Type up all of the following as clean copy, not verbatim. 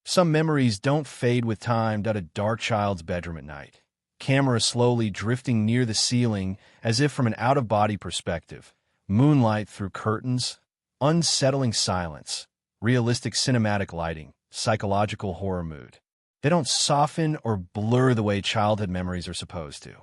Some memories don't fade with time. A dark child's bedroom at night. Camera slowly drifting near the ceiling as if from an out-of-body perspective. Moonlight through curtains. Unsettling silence. Realistic cinematic lighting. Psychological horror mood. They don't soften or blur the way childhood memories are supposed to.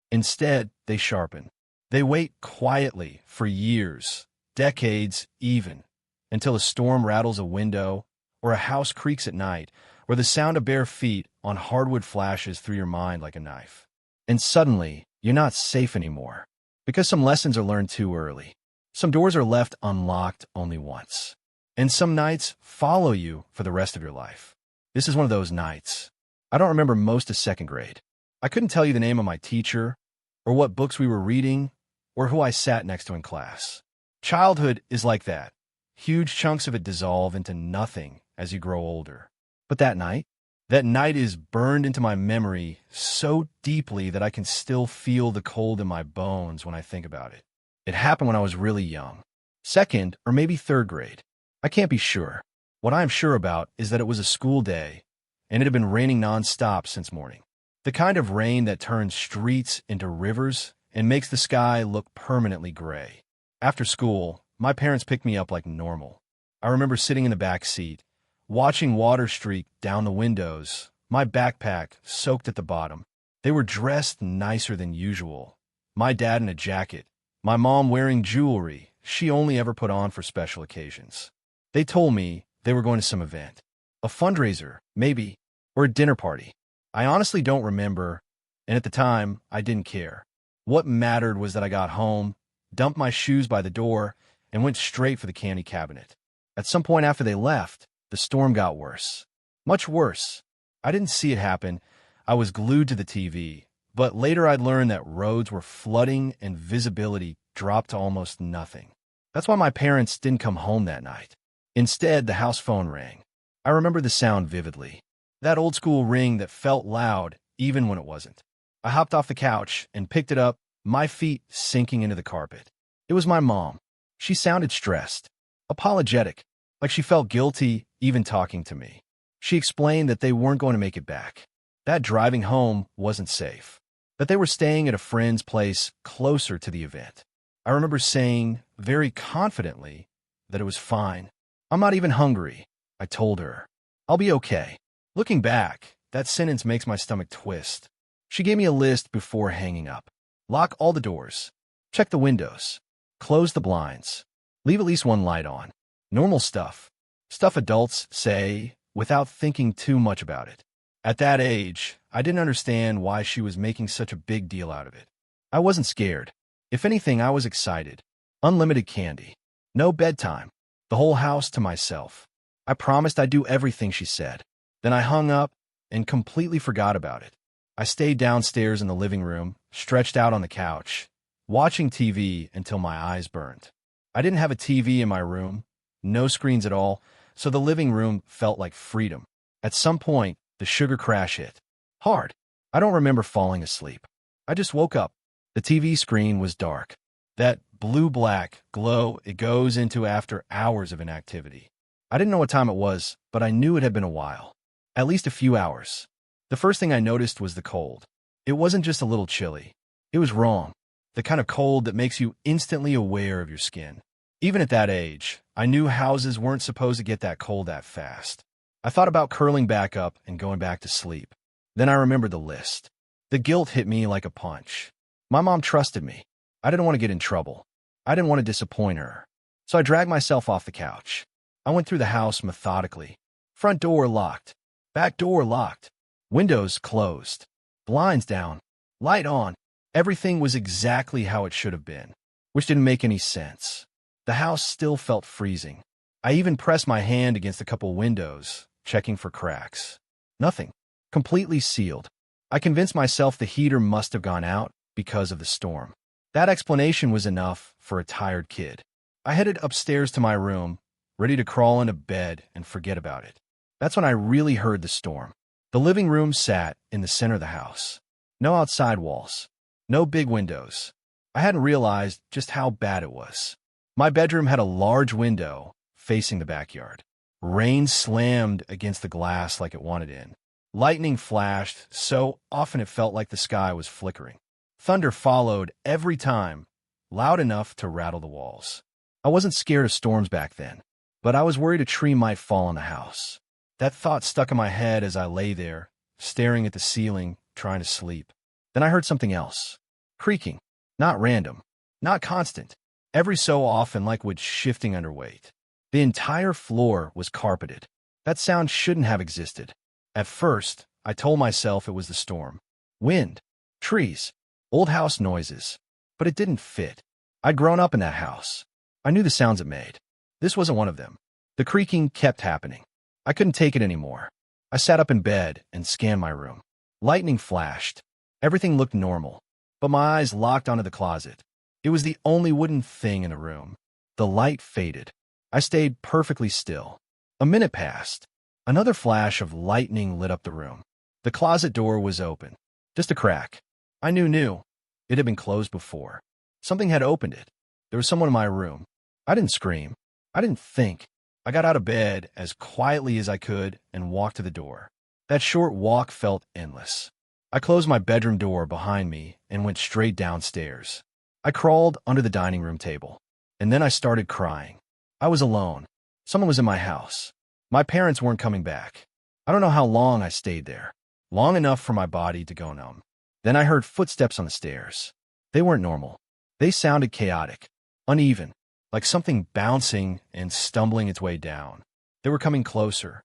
Instead, they sharpen. They wait quietly for years, decades even, until a storm rattles a window, or a house creaks at night, or the sound of bare feet on hardwood flashes through your mind like a knife. And suddenly, you're not safe anymore, because some lessons are learned too early. Some doors are left unlocked only once. And some nights follow you for the rest of your life. This is one of those nights. I don't remember most of second grade. I couldn't tell you the name of my teacher, or what books we were reading, or who I sat next to in class. Childhood is like that. Huge chunks of it dissolve into nothing as you grow older. But that night is burned into my memory so deeply that I can still feel the cold in my bones when I think about it. It happened when I was really young. Second or maybe third grade. I can't be sure. What I am sure about is that it was a school day, and it had been raining nonstop since morning. The kind of rain that turns streets into rivers and makes the sky look permanently gray. After school, my parents picked me up like normal. I remember sitting in the back seat, watching water streak down the windows, my backpack soaked at the bottom. They were dressed nicer than usual. My dad in a jacket, my mom wearing jewelry she only ever put on for special occasions. They told me they were going to some event, a fundraiser, maybe, or a dinner party. I honestly don't remember, and at the time, I didn't care. What mattered was that I got home, dumped my shoes by the door, and went straight for the candy cabinet. At some point after they left, the storm got worse. Much worse. I didn't see it happen. I was glued to the TV. But later I'd learned that roads were flooding and visibility dropped to almost nothing. That's why my parents didn't come home that night. Instead, the house phone rang. I remember the sound vividly. That old-school ring that felt loud even when it wasn't. I hopped off the couch and picked it up, my feet sinking into the carpet. It was my mom. She sounded stressed, apologetic, like she felt guilty even talking to me. She explained that they weren't going to make it back, that driving home wasn't safe, that they were staying at a friend's place closer to the event. I remember saying, very confidently, that it was fine. I'm not even hungry, I told her. I'll be okay. Looking back, that sentence makes my stomach twist. She gave me a list before hanging up. Lock all the doors. Check the windows. Close the blinds. Leave at least one light on. Normal stuff. Stuff adults say without thinking too much about it. At that age, I didn't understand why she was making such a big deal out of it. I wasn't scared. If anything, I was excited. Unlimited candy. No bedtime. The whole house to myself. I promised I'd do everything she said. Then I hung up and completely forgot about it. I stayed downstairs in the living room, stretched out on the couch, watching TV until my eyes burned. I didn't have a TV in my room, no screens at all, so the living room felt like freedom. At some point, the sugar crash hit. Hard. I don't remember falling asleep. I just woke up. The TV screen was dark. That blue-black glow it goes into after hours of inactivity. I didn't know what time it was, but I knew it had been a while. At least a few hours. The first thing I noticed was the cold. It wasn't just a little chilly. It was wrong. The kind of cold that makes you instantly aware of your skin. Even at that age, I knew houses weren't supposed to get that cold that fast. I thought about curling back up and going back to sleep. Then I remembered the list. The guilt hit me like a punch. My mom trusted me. I didn't want to get in trouble. I didn't want to disappoint her. So I dragged myself off the couch. I went through the house methodically. Front door locked. Back door locked. Windows closed. Blinds down. Light on. Everything was exactly how it should have been, which didn't make any sense. The house still felt freezing. I even pressed my hand against a couple windows, checking for cracks. Nothing. Completely sealed. I convinced myself the heater must have gone out because of the storm. That explanation was enough for a tired kid. I headed upstairs to my room, ready to crawl into bed and forget about it. That's when I really heard the storm. The living room sat in the center of the house. No outside walls. No big windows. I hadn't realized just how bad it was. My bedroom had a large window facing the backyard. Rain slammed against the glass like it wanted in. Lightning flashed so often it felt like the sky was flickering. Thunder followed every time, loud enough to rattle the walls. I wasn't scared of storms back then, but I was worried a tree might fall on the house. That thought stuck in my head as I lay there, staring at the ceiling, trying to sleep. Then I heard something else. Creaking. Not random. Not constant. Every so often like wood shifting under weight. The entire floor was carpeted. That sound shouldn't have existed. At first, I told myself it was the storm. Wind. Trees. Old house noises. But it didn't fit. I'd grown up in that house. I knew the sounds it made. This wasn't one of them. The creaking kept happening. I couldn't take it anymore. I sat up in bed and scanned my room. Lightning flashed. Everything looked normal. But my eyes locked onto the closet. It was the only wooden thing in the room. The light faded. I stayed perfectly still. A minute passed. Another flash of lightning lit up the room. The closet door was open. Just a crack. I knew. It had been closed before. Something had opened it. There was someone in my room. I didn't scream. I didn't think. I got out of bed as quietly as I could and walked to the door. That short walk felt endless. I closed my bedroom door behind me and went straight downstairs. I crawled under the dining room table. And then I started crying. I was alone. Someone was in my house. My parents weren't coming back. I don't know how long I stayed there. Long enough for my body to go numb. Then I heard footsteps on the stairs. They weren't normal. They sounded chaotic, uneven, like something bouncing and stumbling its way down. They were coming closer,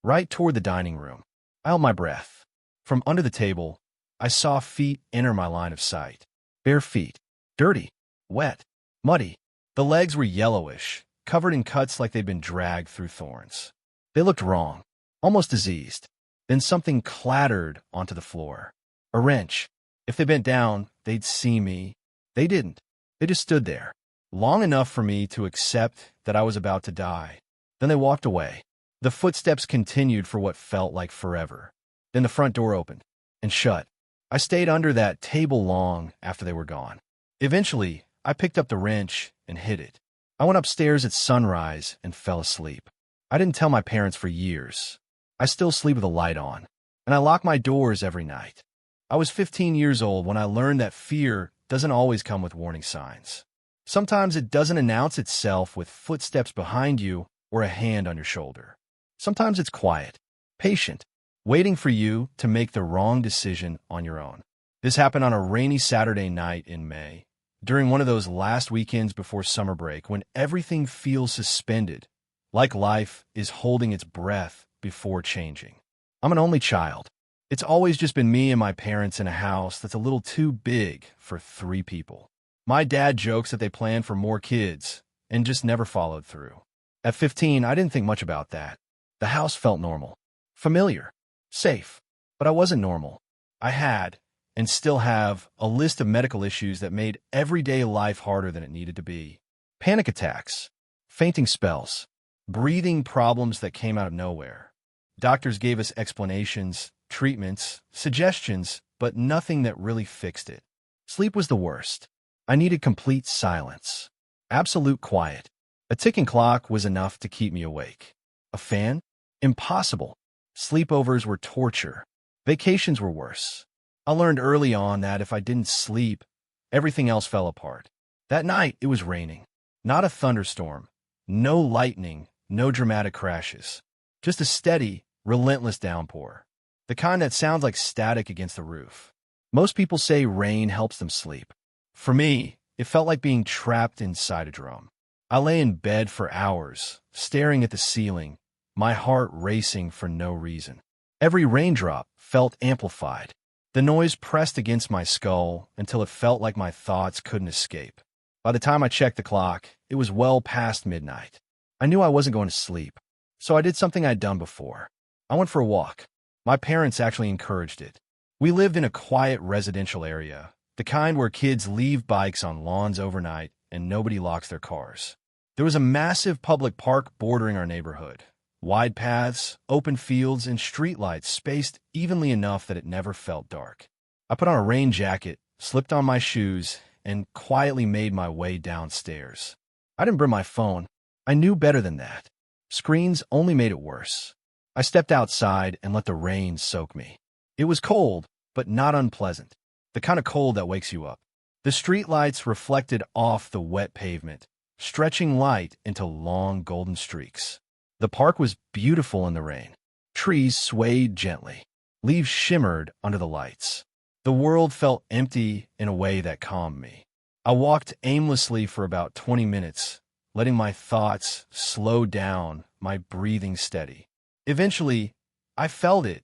right toward the dining room. I held my breath. From under the table, I saw feet enter my line of sight. Bare feet, dirty, wet, muddy. The legs were yellowish, covered in cuts like they'd been dragged through thorns. They looked wrong, almost diseased. Then something clattered onto the floor. A wrench. If they bent down, they'd see me. They didn't. They just stood there, long enough for me to accept that I was about to die. Then they walked away. The footsteps continued for what felt like forever. Then the front door opened and shut. I stayed under that table long after they were gone. Eventually, I picked up the wrench and hid it. I went upstairs at sunrise and fell asleep. I didn't tell my parents for years. I still sleep with a light on, and I lock my doors every night. I was 15 years old when I learned that fear doesn't always come with warning signs. Sometimes it doesn't announce itself with footsteps behind you or a hand on your shoulder. Sometimes it's quiet, patient, waiting for you to make the wrong decision on your own. This happened on a rainy Saturday night in May, during one of those last weekends before summer break when everything feels suspended, like life is holding its breath before changing. I'm an only child. It's always just been me and my parents in a house that's a little too big for 3 people. My dad jokes that they planned for more kids and just never followed through. At 15, I didn't think much about that. The house felt normal, familiar, safe, but I wasn't normal. I had, and still have, a list of medical issues that made everyday life harder than it needed to be. Panic attacks, fainting spells, breathing problems that came out of nowhere. Doctors gave us explanations, treatments, suggestions, but nothing that really fixed it. Sleep was the worst. I needed complete silence. Absolute quiet. A ticking clock was enough to keep me awake. A fan? Impossible. Sleepovers were torture. Vacations were worse. I learned early on that if I didn't sleep, everything else fell apart. That night, it was raining. Not a thunderstorm. No lightning. No dramatic crashes. Just a steady, relentless downpour. The kind that sounds like static against the roof. Most people say rain helps them sleep. For me, it felt like being trapped inside a drum. I lay in bed for hours, staring at the ceiling, my heart racing for no reason. Every raindrop felt amplified. The noise pressed against my skull until it felt like my thoughts couldn't escape. By the time I checked the clock, it was well past midnight. I knew I wasn't going to sleep, so I did something I'd done before. I went for a walk. My parents actually encouraged it. We lived in a quiet residential area, the kind where kids leave bikes on lawns overnight and nobody locks their cars. There was a massive public park bordering our neighborhood. Wide paths, open fields, and streetlights spaced evenly enough that it never felt dark. I put on a rain jacket, slipped on my shoes, and quietly made my way downstairs. I didn't bring my phone. I knew better than that. Screens only made it worse. I stepped outside and let the rain soak me. It was cold, but not unpleasant. The kind of cold that wakes you up. The streetlights reflected off the wet pavement, stretching light into long golden streaks. The park was beautiful in the rain. Trees swayed gently. Leaves shimmered under the lights. The world felt empty in a way that calmed me. I walked aimlessly for about 20 minutes, letting my thoughts slow down, my breathing steady. Eventually, I felt it,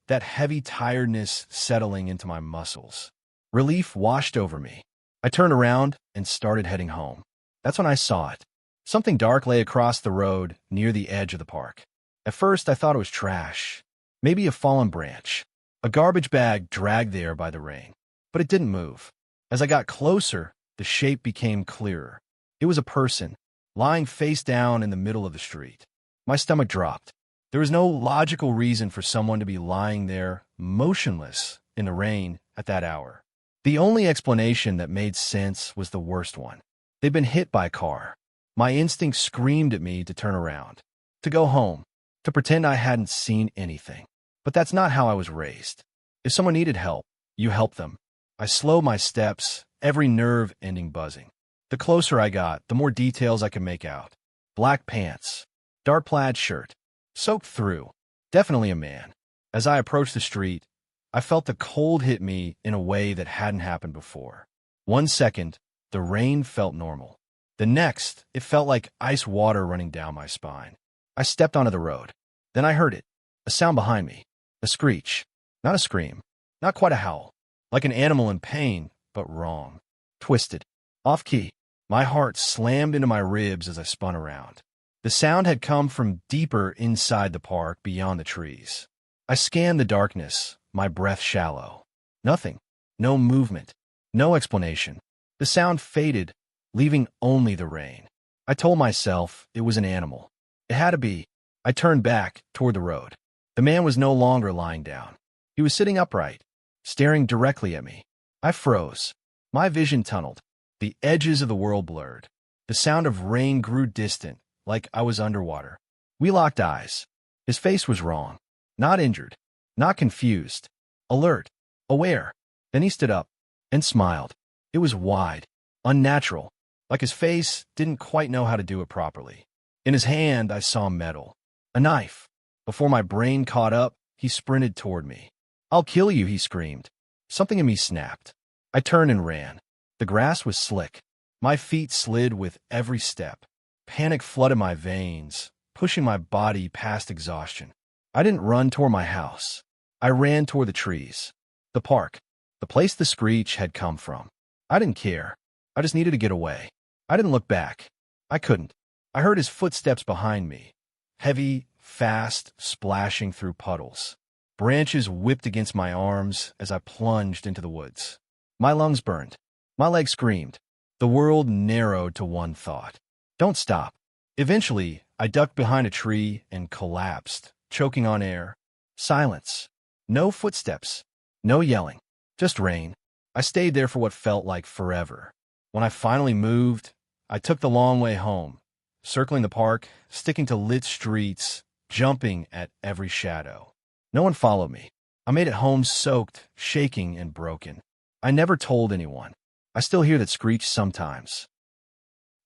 that heavy tiredness settling into my muscles. Relief washed over me. I turned around and started heading home. That's when I saw it. Something dark lay across the road near the edge of the park. At first, I thought it was trash. Maybe a fallen branch. A garbage bag dragged there by the rain. But it didn't move. As I got closer, the shape became clearer. It was a person, lying face down in the middle of the street. My stomach dropped. There was no logical reason for someone to be lying there, motionless, in the rain at that hour. The only explanation that made sense was the worst one. They'd been hit by a car. My instinct screamed at me to turn around, to go home, to pretend I hadn't seen anything. But that's not how I was raised. If someone needed help, you helped them. I slowed my steps, every nerve ending buzzing. The closer I got, the more details I could make out. Black pants, dark plaid shirt, soaked through. Definitely a man. As I approached the street, I felt the cold hit me in a way that hadn't happened before. 1 second, the rain felt normal. The next, it felt like ice water running down my spine. I stepped onto the road. Then I heard it. A sound behind me. A screech. Not a scream. Not quite a howl. Like an animal in pain, but wrong. Twisted. Off key. My heart slammed into my ribs as I spun around. The sound had come from deeper inside the park beyond the trees. I scanned the darkness, my breath shallow. Nothing. No movement. No explanation. The sound faded, leaving only the rain. I told myself it was an animal. It had to be. I turned back toward the road. The man was no longer lying down. He was sitting upright, staring directly at me. I froze. My vision tunneled. The edges of the world blurred. The sound of rain grew distant, like I was underwater. We locked eyes. His face was wrong. Not injured. Not confused. Alert. Aware. Then he stood up and smiled. It was wide. Unnatural. Like his face didn't quite know how to do it properly. In his hand, I saw metal. A knife. Before my brain caught up, he sprinted toward me. "I'll kill you," he screamed. Something in me snapped. I turned and ran. The grass was slick. My feet slid with every step. Panic flooded my veins, pushing my body past exhaustion. I didn't run toward my house. I ran toward the trees. The park. The place the screech had come from. I didn't care. I just needed to get away. I didn't look back. I couldn't. I heard his footsteps behind me. Heavy, fast, splashing through puddles. Branches whipped against my arms as I plunged into the woods. My lungs burned. My legs screamed. The world narrowed to one thought. Don't stop. Eventually, I ducked behind a tree and collapsed, choking on air. Silence. No footsteps. No yelling. Just rain. I stayed there for what felt like forever. When I finally moved, I took the long way home, circling the park, sticking to lit streets, jumping at every shadow. No one followed me. I made it home soaked, shaking, and broken. I never told anyone. I still hear that screech sometimes.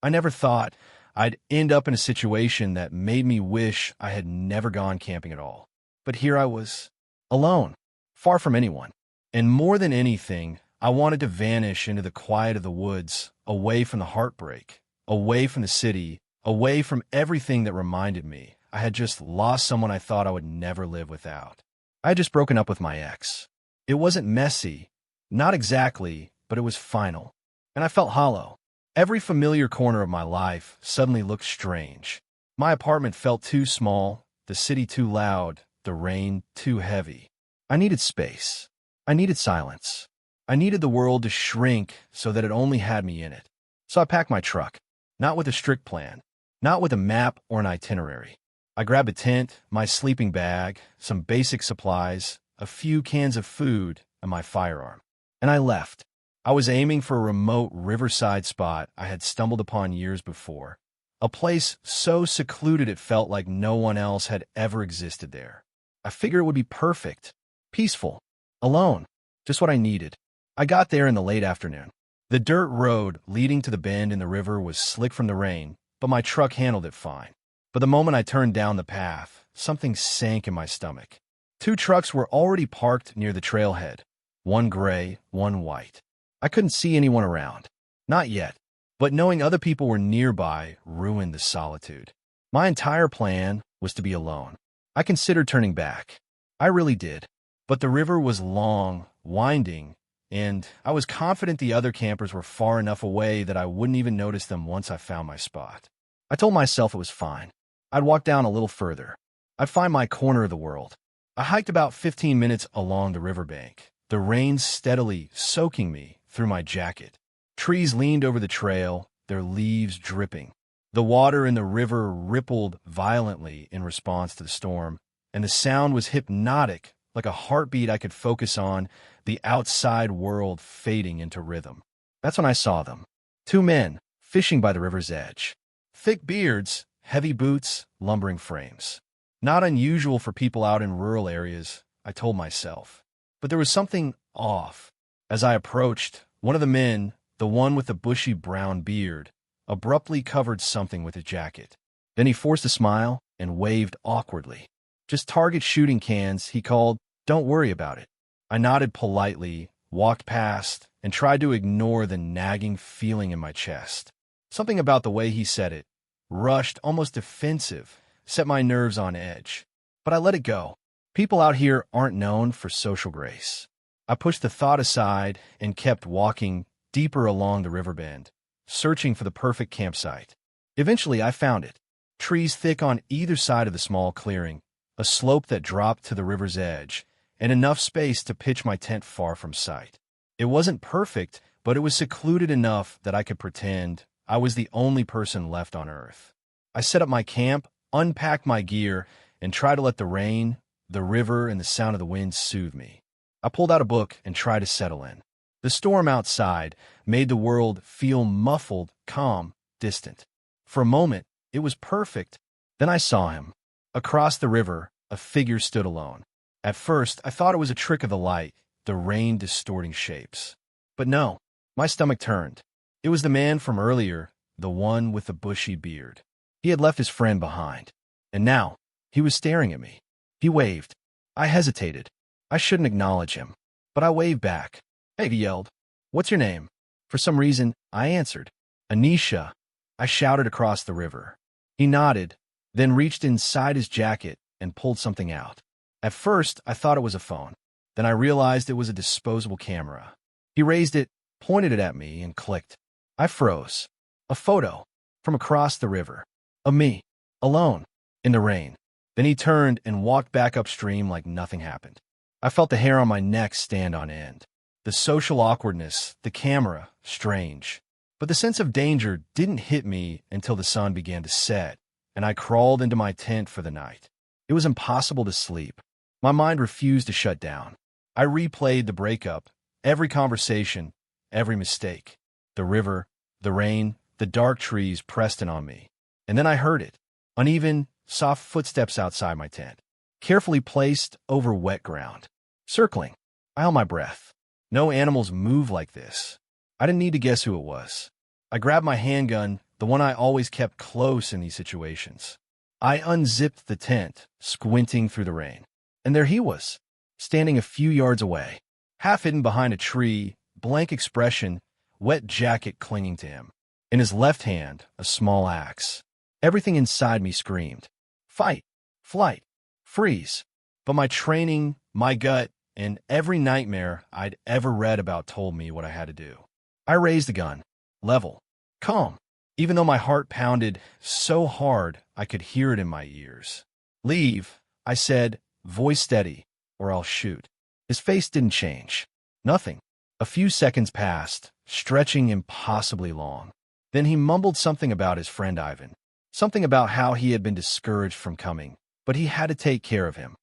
I never thought I'd end up in a situation that made me wish I had never gone camping at all. But here I was, alone, far from anyone. And more than anything, I wanted to vanish into the quiet of the woods, away from the heartbreak, away from the city, away from everything that reminded me I had just lost someone I thought I would never live without. I had just broken up with my ex. It wasn't messy, not exactly, but it was final. And I felt hollow. Every familiar corner of my life suddenly looked strange. My apartment felt too small, the city too loud, the rain too heavy. I needed space. I needed silence. I needed the world to shrink so that it only had me in it. So I packed my truck, not with a strict plan, not with a map or an itinerary. I grabbed a tent, my sleeping bag, some basic supplies, a few cans of food, and my firearm. And I left. I was aiming for a remote riverside spot I had stumbled upon years before. A place so secluded it felt like no one else had ever existed there. I figured it would be perfect, peaceful, alone, just what I needed. I got there in the late afternoon. The dirt road leading to the bend in the river was slick from the rain, but my truck handled it fine. But the moment I turned down the path, something sank in my stomach. Two trucks were already parked near the trailhead, one gray, one white. I couldn't see anyone around. Not yet. But knowing other people were nearby ruined the solitude. My entire plan was to be alone. I considered turning back. I really did. But the river was long, winding, and I was confident the other campers were far enough away that I wouldn't even notice them once I found my spot. I told myself it was fine. I'd walk down a little further. I'd find my corner of the world. I hiked about 15 minutes along the riverbank, the rain steadily soaking me through my jacket. Trees leaned over the trail, their leaves dripping. The water in the river rippled violently in response to the storm, and the sound was hypnotic, like a heartbeat I could focus on, the outside world fading into rhythm. That's when I saw them. Two men, fishing by the river's edge. Thick beards, heavy boots, lumbering frames. Not unusual for people out in rural areas, I told myself. But there was something off. As I approached, one of the men, the one with the bushy brown beard, abruptly covered something with his jacket. Then he forced a smile and waved awkwardly. Just target shooting cans, he called. Don't worry about it. I nodded politely, walked past, and tried to ignore the nagging feeling in my chest. Something about the way he said it, rushed, almost defensive, set my nerves on edge. But I let it go. People out here aren't known for social grace. I pushed the thought aside and kept walking deeper along the river bend, searching for the perfect campsite. Eventually, I found it. Trees thick on either side of the small clearing, a slope that dropped to the river's edge, and enough space to pitch my tent far from sight. It wasn't perfect, but it was secluded enough that I could pretend I was the only person left on Earth. I set up my camp, unpacked my gear, and tried to let the rain, the river, and the sound of the wind soothe me. I pulled out a book and tried to settle in. The storm outside made the world feel muffled, calm, distant. For a moment, it was perfect. Then I saw him. Across the river, a figure stood alone. At first, I thought it was a trick of the light, the rain distorting shapes. But no, my stomach turned. It was the man from earlier, the one with the bushy beard. He had left his friend behind. And now, he was staring at me. He waved. I hesitated. I shouldn't acknowledge him. But I waved back. Hey, he yelled. What's your name? For some reason, I answered. Anisha. I shouted across the river. He nodded, then reached inside his jacket and pulled something out. At first, I thought it was a phone. Then I realized it was a disposable camera. He raised it, pointed it at me, and clicked. I froze. A photo. From across the river. Of me. Alone. In the rain. Then he turned and walked back upstream like nothing happened. I felt the hair on my neck stand on end. The social awkwardness, the camera, strange. But the sense of danger didn't hit me until the sun began to set, and I crawled into my tent for the night. It was impossible to sleep. My mind refused to shut down. I replayed the breakup, every conversation, every mistake. The river, the rain, the dark trees pressed in on me. And then I heard it. Uneven, soft footsteps outside my tent. Carefully placed over wet ground. Circling. I held my breath. No animals move like this. I didn't need to guess who it was. I grabbed my handgun, the one I always kept close in these situations. I unzipped the tent, squinting through the rain. And there he was, standing a few yards away, half hidden behind a tree, blank expression, wet jacket clinging to him. In his left hand, a small axe. Everything inside me screamed. Fight, flight, freeze. But my training, my gut, and every nightmare I'd ever read about told me what I had to do. I raised the gun, level, calm, even though my heart pounded so hard I could hear it in my ears. Leave, I said, voice steady, or I'll shoot. His face didn't change. Nothing. A few seconds passed, stretching impossibly long. Then he mumbled something about his friend Ivan. Something about how he had been discouraged from coming, but he had to take care of him.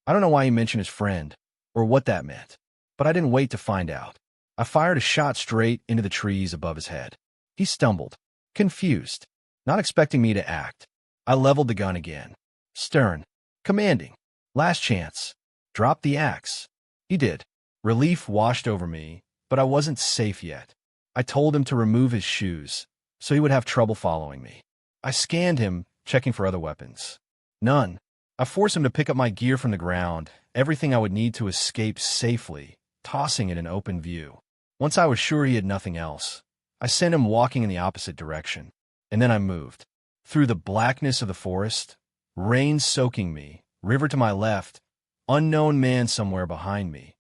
I don't know why he mentioned his friend, or what that meant, but I didn't wait to find out. I fired a shot straight into the trees above his head. He stumbled, confused. not expecting me to act. I leveled the gun again. Stern. Commanding. Last chance. Drop the axe. He did. Relief washed over me, but I wasn't safe yet. I told him to remove his shoes, so he would have trouble following me. I scanned him, checking for other weapons. None. I forced him to pick up my gear from the ground, everything I would need to escape safely, tossing it in open view. Once I was sure he had nothing else, I sent him walking in the opposite direction, and then I moved. Through the blackness of the forest, rain soaking me, river to my left, unknown man somewhere behind me.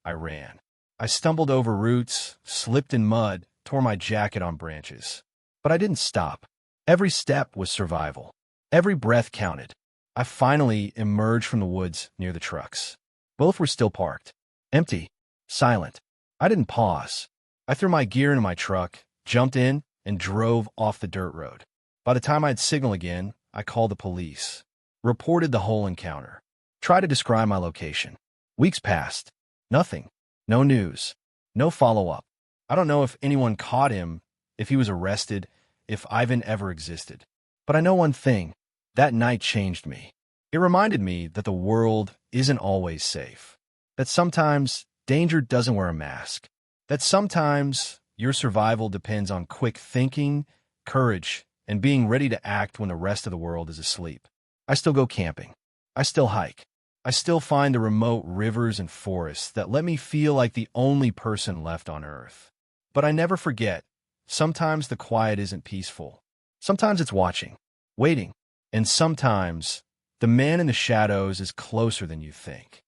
I ran. I stumbled over roots, slipped in mud, tore my jacket on branches. But I didn't stop. Every step was survival. Every breath counted. I finally emerged from the woods near the trucks. Both were still parked. Empty. Silent. I didn't pause. I threw my gear into my truck, jumped in, and drove off the dirt road. By the time I'd signal again, I called the police. Reported the whole encounter. Tried to describe my location. Weeks passed. Nothing. No news. No follow-up. I don't know if anyone caught him, if he was arrested, if Ivan ever existed. But I know one thing. That night changed me. It reminded me that the world isn't always safe. That sometimes danger doesn't wear a mask. That sometimes your survival depends on quick thinking, courage, and being ready to act when the rest of the world is asleep. I still go camping. I still hike. I still find the remote rivers and forests that let me feel like the only person left on Earth. But I never forget, sometimes the quiet isn't peaceful. Sometimes it's watching, waiting, and sometimes the man in the shadows is closer than you think.